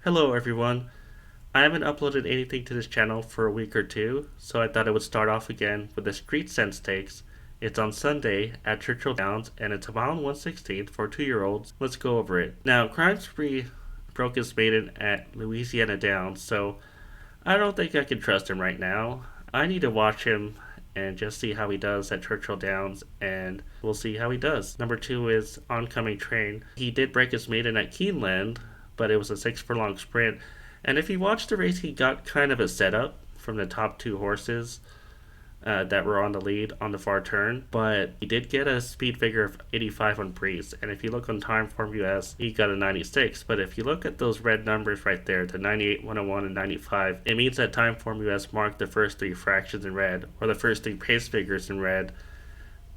Hello everyone. I haven't uploaded anything to this channel for a week or two, so I thought I would start off again with the Street Sense Stakes. It's on Sunday at Churchill Downs and it's a mile and 1/16 for 2-year-olds. Let's go over it. Now, Crime Spree broke his maiden at Louisiana Downs, so I don't think I can trust him right now. I need to watch him and just see how he does at Churchill Downs, and we'll see how he does. Number 2 is Oncoming Train. He did break his maiden at Keeneland, but it was a 6 furlong sprint. And if you watch the race, he got kind of a setup from the top two horses that were on the lead on the far turn, but he did get a speed figure of 85 on Breeze. And if you look on Timeform US, he got a 96. But if you look at those red numbers right there, the 98, 101, and 95, it means that Timeform US marked the first three fractions in red, or the first three pace figures in red,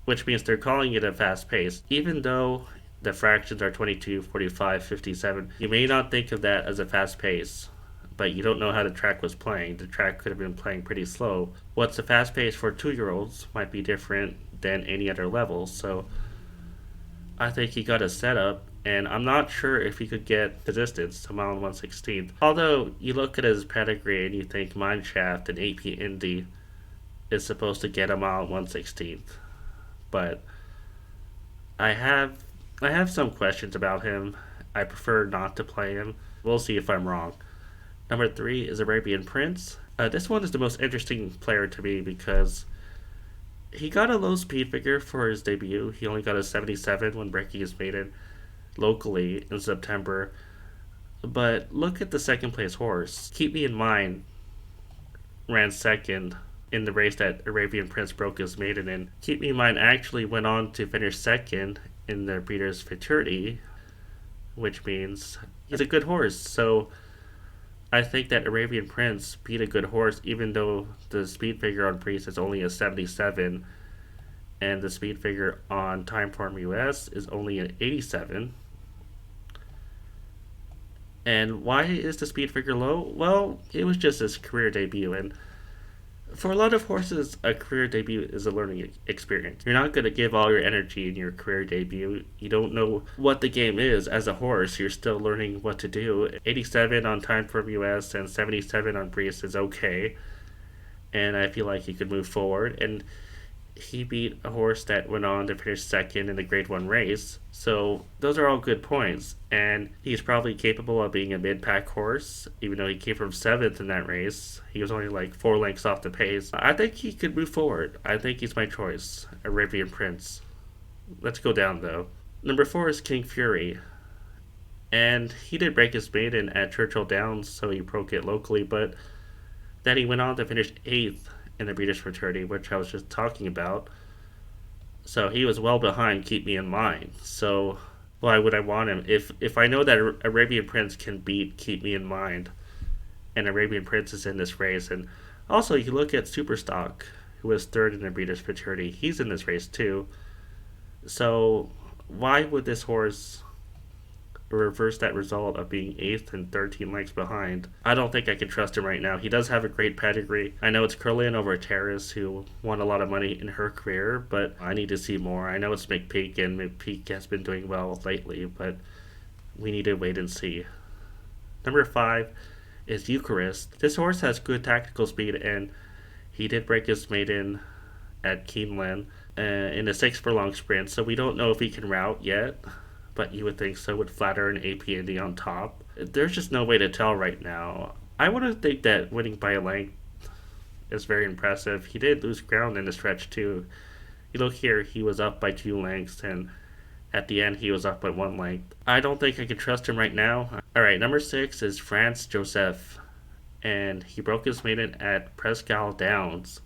which means they're calling it a fast pace. Even though the fractions are 22, 45, 57, you may not think of that as a fast pace, but you don't know how the track was playing. The track could have been playing pretty slow. What's a fast pace for 2-year-olds might be different than any other level, so I think he got a setup, and I'm not sure if he could get the distance to mile and 1/16. Although you look at his pedigree and you think Mineshaft and AP Indy is supposed to get a mile and 1/16, but I have some questions about him. I prefer not to play him. We'll see if I'm wrong. Number 3 is Arabian Prince. This one is the most interesting player to me because he got a low speed figure for his debut. He only got a 77 when breaking his maiden locally in September. But look at the second place horse. Keep Me in Mind ran second in the race that Arabian Prince broke his maiden in. Keep Me in Mind actually went on to finish second in the Breeders' Futurity, which means he's a good horse. So I think that Arabian Prince beat a good horse, even though the speed figure on Priest is only a 77, and the speed figure on Timeform US is only an 87. And why is the speed figure low? Well, it was just his career debut, and for a lot of horses, a career debut is a learning experience. You're not going to give all your energy in your career debut. You don't know what the game is as a horse. You're still learning what to do. 87 on Timeform US and 77 on Breeze is okay, and I feel like he could move forward. And he beat a horse that went on to finish second in the Grade 1 race. So those are all good points. And he's probably capable of being a mid-pack horse, even though he came from 7th in that race. He was only like 4 lengths off the pace. I think he could move forward. I think he's my choice, Arabian Prince. Let's go down, though. Number 4 is King Fury. And he did break his maiden at Churchill Downs, so he broke it locally, but then he went on to finish 8th in the Breeders' Fraternity, which I was just talking about. So he was well behind Keep Me in Mind. So why would I want him? If I know that Arabian Prince can beat Keep Me in Mind, and Arabian Prince is in this race, and also you look at Superstock, who was 3rd in the Breeders' Fraternity, he's in this race too. So why would this horse reverse that result of being 8th and 13 lengths behind? I don't think I can trust him right now. He does have a great pedigree. I know it's Curlian over Terrace, who won a lot of money in her career, but I need to see more. I know it's McPeak, and McPeak has been doing well lately, but we need to wait and see. Number 5 is Eucharist. This horse has good tactical speed, and he did break his maiden at Keeneland in a 6 furlong sprint, so we don't know if he can route yet, but you would think so with Flatter and AP&D on top. There's just no way to tell right now. I would think that winning by a length is very impressive. He did lose ground in the stretch too. You look here, he was up by 2 lengths, and at the end he was up by 1 length. I don't think I can trust him right now. Alright, number 6 is France Joseph, and he broke his maiden at Prescal Downs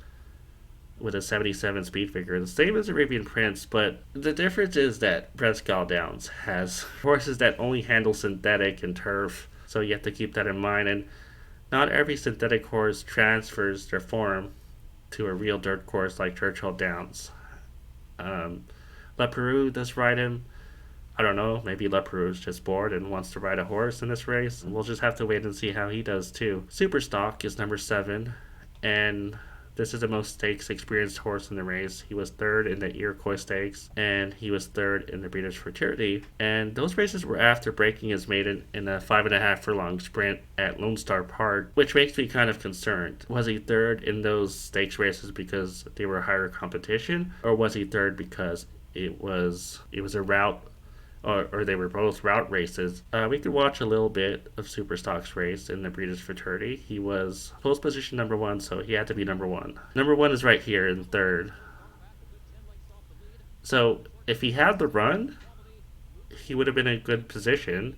with a 77 speed figure, the same as Arabian Prince, but the difference is that Prescal Downs has horses that only handle synthetic and turf, so you have to keep that in mind, and not every synthetic horse transfers their form to a real dirt course like Churchill Downs. Le Peroux does ride him. I don't know, maybe Le Peroux is just bored and wants to ride a horse in this race. We'll just have to wait and see how he does too. Superstock is number 7, and This is the most stakes experienced horse in the race. He was third in the Iroquois Stakes, and he was third in the Breeders' Fraternity. And those races were after breaking his maiden in a 5.5 furlong sprint at Lone Star Park, which makes me kind of concerned. Was he third in those stakes races because they were higher competition, or was he third because it was a route, or they were both route races? We could watch a little bit of Superstock's race in the Breeders' Fraternity. He was post position number one, so he had to be number one. Number one is right here in third. So if he had the run, he would have been in a good position.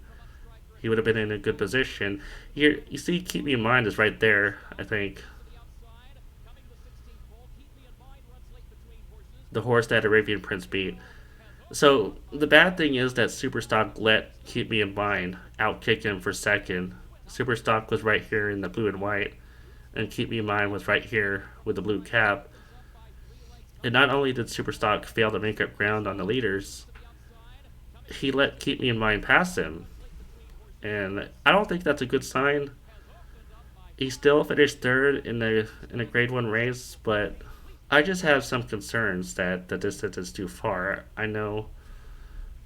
He would have been in a good position. Here, you see, Keep Me in Mind is right there, I think. The horse that Arabian Prince beat. So the bad thing is that Superstock let Keep Me in Mind outkick him for second. Superstock was right here in the blue and white, and Keep Me in Mind was right here with the blue cap. And not only did Superstock fail to make up ground on the leaders, he let Keep Me in Mind pass him. And I don't think that's a good sign. He still finished third in a Grade 1 race, but I just have some concerns that the distance is too far. I know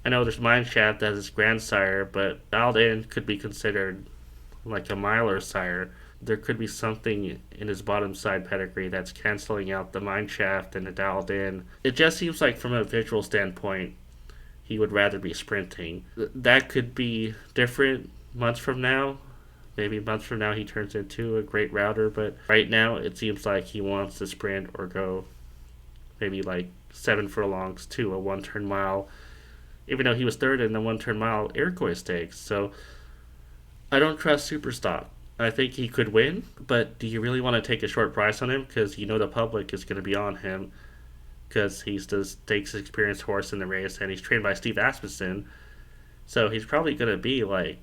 there's Mineshaft as his grandsire, but Dialed In could be considered like a miler sire. There could be something in his bottom side pedigree that's canceling out the Mineshaft and the Dialed In. It just seems like from a visual standpoint, he would rather be sprinting. That could be different months from now. Maybe months from now he turns into a great router, but right now it seems like he wants to sprint or go maybe like 7 furlongs to a 1-turn mile, even though he was third in the 1-turn mile Iroquois Stakes. So I don't trust Superstock. I think he could win, but do you really want to take a short price on him? Because you know the public is going to be on him because he's the stakes experienced horse in the race and he's trained by Steve Asmussen. So he's probably going to be like,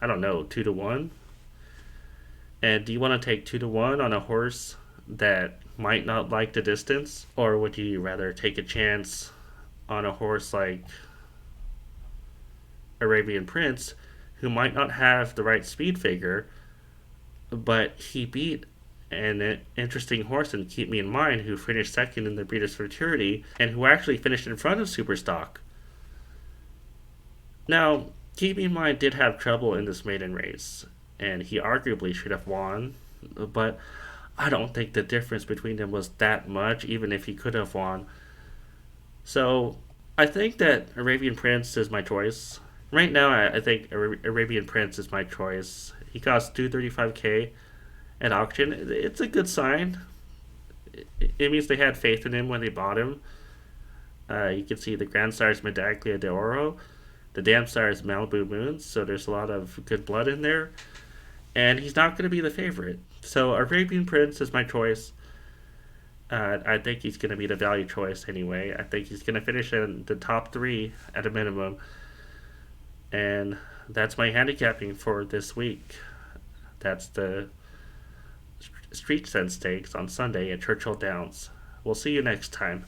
I don't know, 2-1. And do you want to take 2-1 on a horse that might not like the distance? Or would you rather take a chance on a horse like Arabian Prince, who might not have the right speed figure, but he beat an interesting horse and Keep Me in Mind, who finished second in the Breeders' Fraternity and who actually finished in front of Superstock? Now, Keep Me in Mind did have trouble in this maiden race, and he arguably should have won, but I don't think the difference between them was that much, even if he could have won. So I think that Arabian Prince is my choice. Right now, I think Arabian Prince is my choice. He costs $235K at auction. It's a good sign. It means they had faith in him when they bought him. You can see the grandsire's Medaglia de Oro. The dam sire is Malibu Moons, so there's a lot of good blood in there. And he's not going to be the favorite. So Arabian Prince is my choice. I think he's going to be the value choice anyway. I think he's going to finish in the top 3 at a minimum. And that's my handicapping for this week. That's the Street Sense Stakes on Sunday at Churchill Downs. We'll see you next time.